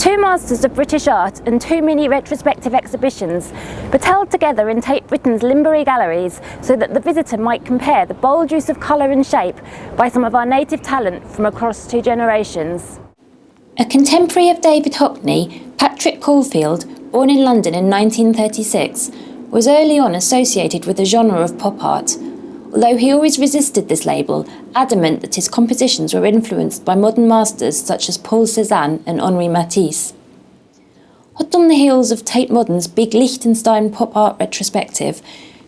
Two masters of British art and two mini retrospective exhibitions were held together in Tate Britain's Linbury Galleries so that the visitor might compare the bold use of colour and shape by some of our native talent from across two generations. A contemporary of David Hockney, Patrick Caulfield, born in London in 1936, was early on associated with the genre of pop art, although he always resisted this label, adamant that his compositions were influenced by modern masters such as Paul Cézanne and Henri Matisse. Hot on the heels of Tate Modern's big Liechtenstein pop art retrospective,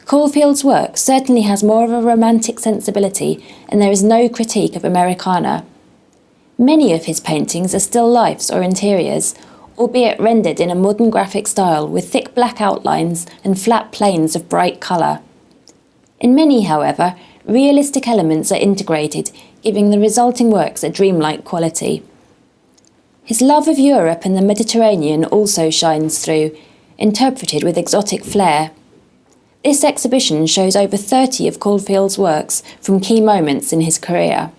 Caulfield's work certainly has more of a romantic sensibility, and there is no critique of Americana. Many of his paintings are still lifes or interiors, albeit rendered in a modern graphic style with thick black outlines and flat planes of bright colour. In many, however, realistic elements are integrated, giving the resulting works a dreamlike quality. His love of Europe and the Mediterranean also shines through, interpreted with exotic flair. This exhibition shows over 30 of Caulfield's works from key moments in his career.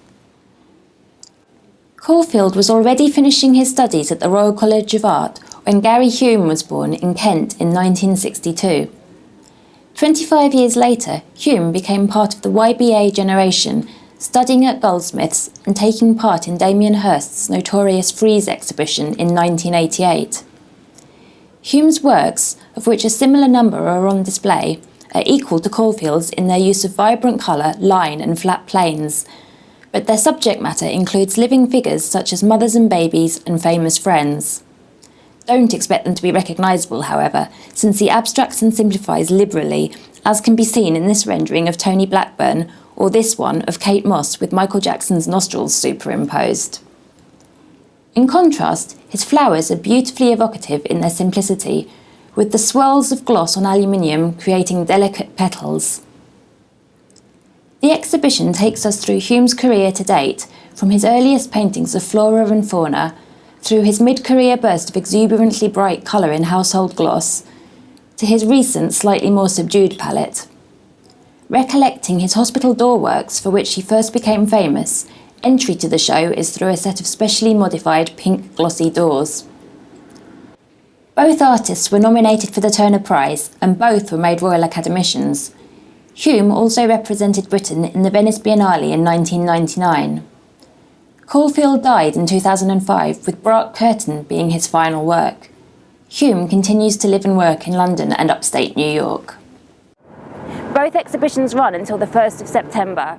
Caulfield was already finishing his studies at the Royal College of Art when Gary Hume was born in Kent in 1962. 25 years later, Hume became part of the YBA generation, studying at Goldsmiths and taking part in Damien Hirst's notorious Frieze exhibition in 1988. Hume's works, of which a similar number are on display, are equal to Caulfield's in their use of vibrant colour, line and flat planes, but their subject matter includes living figures such as mothers and babies and famous friends. Don't expect them to be recognisable, however, since he abstracts and simplifies liberally, as can be seen in this rendering of Tony Blackburn, or this one of Kate Moss with Michael Jackson's nostrils superimposed. In contrast, his flowers are beautifully evocative in their simplicity, with the swirls of gloss on aluminium creating delicate petals. The exhibition takes us through Hume's career to date, from his earliest paintings of flora and fauna, through his mid-career burst of exuberantly bright colour in household gloss, to his recent, slightly more subdued palette. Recollecting his hospital door works for which he first became famous, entry to the show is through a set of specially modified pink glossy doors. Both artists were nominated for the Turner Prize, and both were made Royal Academicians. Hume also represented Britain in the Venice Biennale in 1999. Caulfield died in 2005, with Braque Curtain being his final work. Hume continues to live and work in London and upstate New York. Both exhibitions run until the 1st of September.